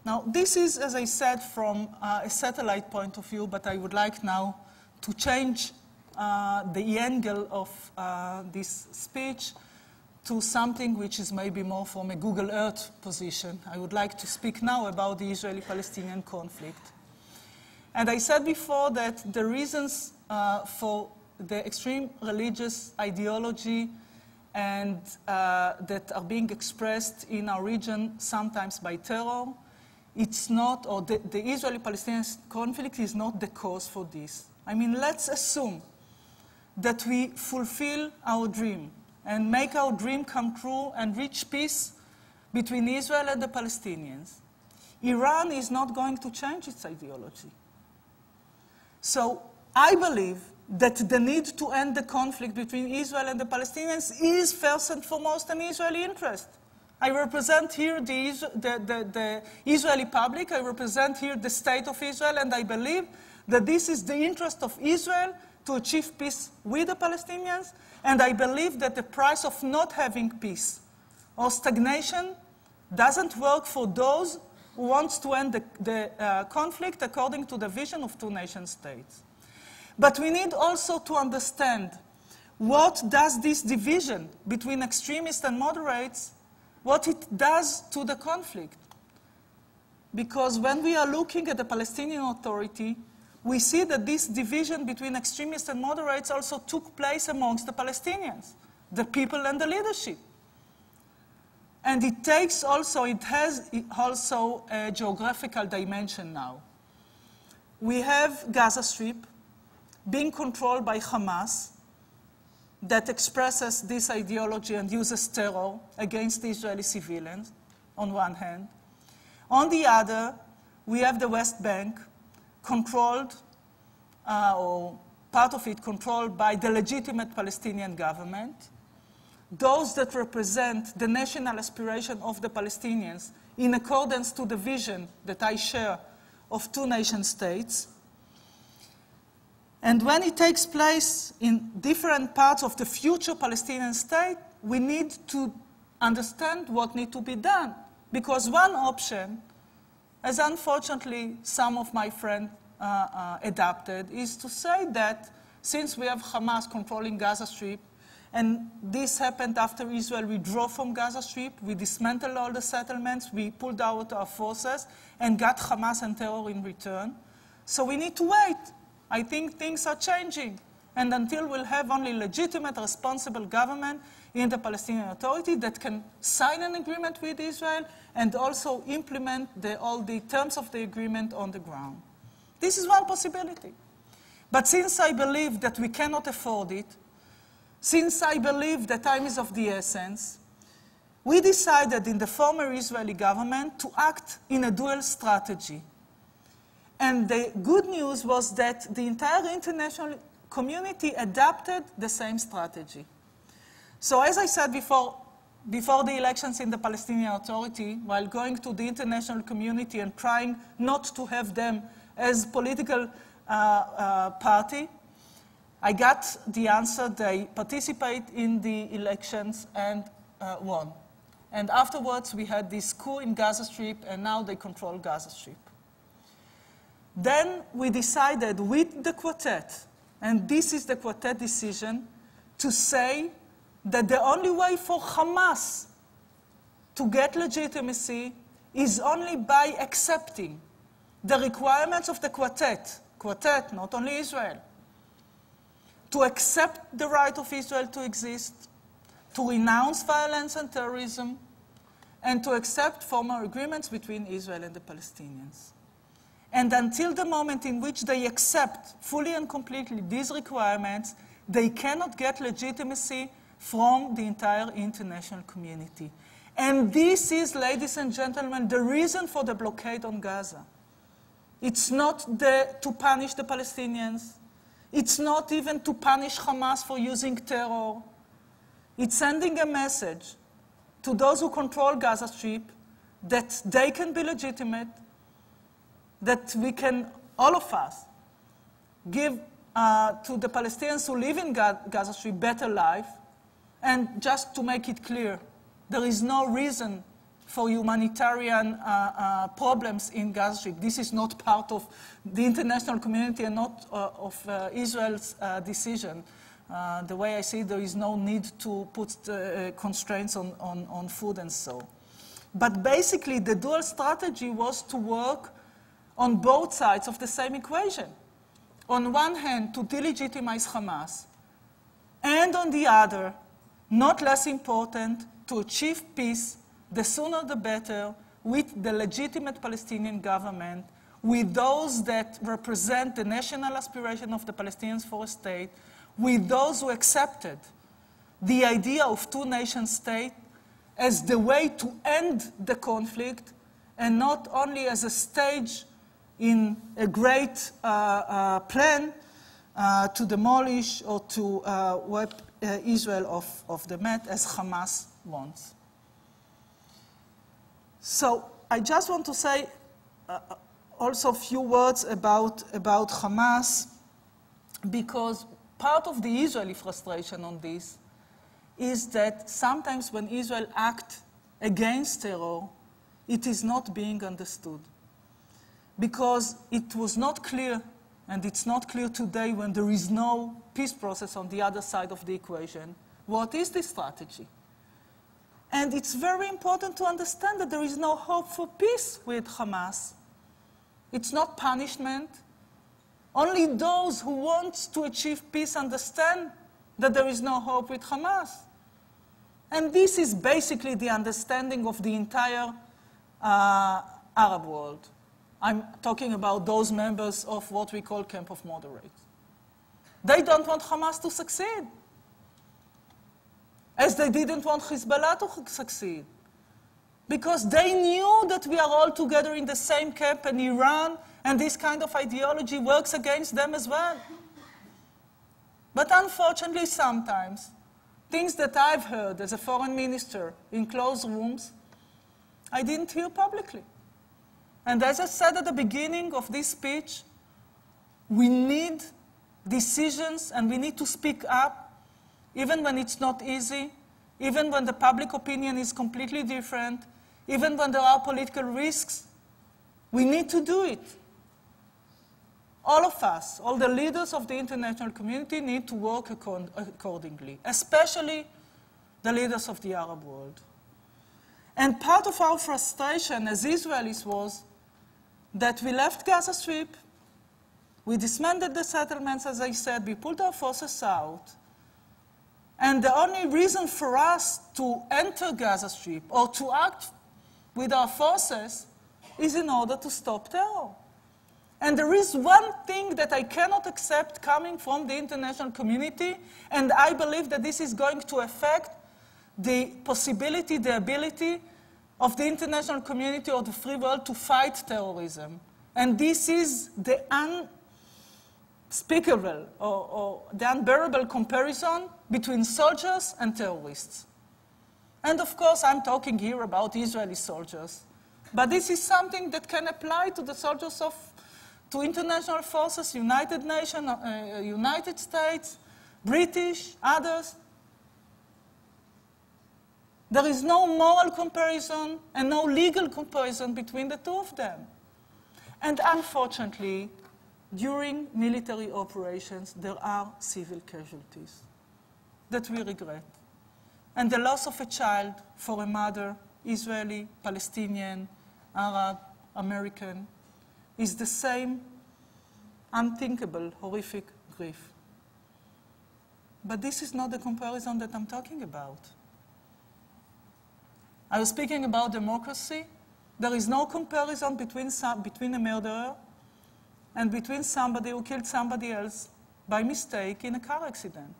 Now, this is, as I said, from a satellite point of view, but I would like now to change the angle of this speech to something which is maybe more from a Google Earth position. I would like to speak now about the Israeli-Palestinian conflict. And I said before that the reasons for the extreme religious ideology and that are being expressed in our region sometimes by terror, it's not, or the Israeli-Palestinian conflict is not the cause for this. I mean, let's assume that we fulfill our dream and make our dream come true and reach peace between Israel and the Palestinians. Iran is not going to change its ideology. So I believe that the need to end the conflict between Israel and the Palestinians is first and foremost an Israeli interest. I represent here the Israeli public, I represent here the state of Israel, and I believe that this is the interest of Israel to achieve peace with the Palestinians, and I believe that the price of not having peace or stagnation doesn't work for those who want to end the conflict according to the vision of two nation states. But we need also to understand what does this division between extremists and moderates, what it does to the conflict. Because when we are looking at the Palestinian Authority, we see that this division between extremists and moderates also took place amongst the Palestinians, the people and the leadership. And it has also a geographical dimension now. We have Gaza Strip being controlled by Hamas that expresses this ideology and uses terror against Israeli civilians, on one hand. On the other, we have the West Bank controlled, or part of it controlled by the legitimate Palestinian government, those that represent the national aspiration of the Palestinians in accordance to the vision that I share of two nation states. And when it takes place in different parts of the future Palestinian state, we need to understand what needs to be done. Because one option, as unfortunately some of my friends adapted, is to say that since we have Hamas controlling Gaza Strip, and this happened after Israel withdrew from Gaza Strip, we dismantled all the settlements, we pulled out our forces, and got Hamas and terror in return. So we need to wait. I think things are changing. And until we'll have only legitimate, responsible government in the Palestinian Authority that can sign an agreement with Israel and also implement all the terms of the agreement on the ground. This is one possibility. But since I believe that we cannot afford it, since I believe that time is of the essence, we decided in the former Israeli government to act in a dual strategy. And the good news was that the entire international community adopted the same strategy. So as I said before the elections in the Palestinian Authority, while going to the international community and trying not to have them as political party, I got the answer. They participate in the elections and won. And afterwards, we had this coup in Gaza Strip, and now they control Gaza Strip. Then we decided with the quartet, and this is the quartet decision, to say that the only way for Hamas to get legitimacy is only by accepting the requirements of the quartet, not only Israel, to accept the right of Israel to exist, to renounce violence and terrorism, and to accept former agreements between Israel and the Palestinians. And until the moment in which they accept fully and completely these requirements, they cannot get legitimacy from the entire international community. And this is, ladies and gentlemen, the reason for the blockade on Gaza. It's not to punish the Palestinians. It's not even to punish Hamas for using terror. It's sending a message to those who control Gaza Strip that they can be legitimate, that we can, all of us, give to the Palestinians who live in Gaza Strip better life. And just to make it clear, there is no reason for humanitarian problems in Gaza Strip. This is not part of the international community and not of Israel's decision. The way I see it, there is no need to put constraints on food and so. But basically, the dual strategy was to work on both sides of the same equation. On one hand, to delegitimize Hamas, and on the other, not less important, to achieve peace, the sooner the better, with the legitimate Palestinian government, with those that represent the national aspiration of the Palestinians for a state, with those who accepted the idea of two-nation state as the way to end the conflict, and not only as a stage in a great plan to demolish or to wipe Israel off the map, as Hamas wants. So I just want to say also a few words about Hamas, because part of the Israeli frustration on this is that sometimes when Israel acts against terror, it is not being understood. Because it was not clear, and it's not clear today when there is no peace process on the other side of the equation, what is the strategy? And it's very important to understand that there is no hope for peace with Hamas. It's not punishment. Only those who want to achieve peace understand that there is no hope with Hamas. And this is basically the understanding of the entire Arab world. I'm talking about those members of what we call Camp of Moderates. They don't want Hamas to succeed, as they didn't want Hezbollah to succeed, because they knew that we are all together in the same camp, and Iran and this kind of ideology works against them as well. But unfortunately, sometimes, things that I've heard as a foreign minister in closed rooms, I didn't hear publicly. And as I said at the beginning of this speech, we need decisions and we need to speak up, even when it's not easy, even when the public opinion is completely different, even when there are political risks. We need to do it. All of us, all the leaders of the international community need to work accordingly, especially the leaders of the Arab world. And part of our frustration as Israelis was that we left Gaza Strip, we dismantled the settlements, as I said, we pulled our forces out, and the only reason for us to enter Gaza Strip or to act with our forces is in order to stop terror. And there is one thing that I cannot accept coming from the international community, and I believe that this is going to affect the possibility, the ability of the international community or the free world to fight terrorism. And this is the unspeakable or the unbearable comparison between soldiers and terrorists. And of course, I'm talking here about Israeli soldiers. But this is something that can apply to the soldiers to international forces, United Nations, United States, British, others. There is no moral comparison and no legal comparison between the two of them. And unfortunately, during military operations, there are civil casualties that we regret. And the loss of a child for a mother, Israeli, Palestinian, Arab, American, is the same unthinkable, horrific grief. But this is not the comparison that I'm talking about. I was speaking about democracy. There is no comparison between a murderer and between somebody who killed somebody else by mistake in a car accident.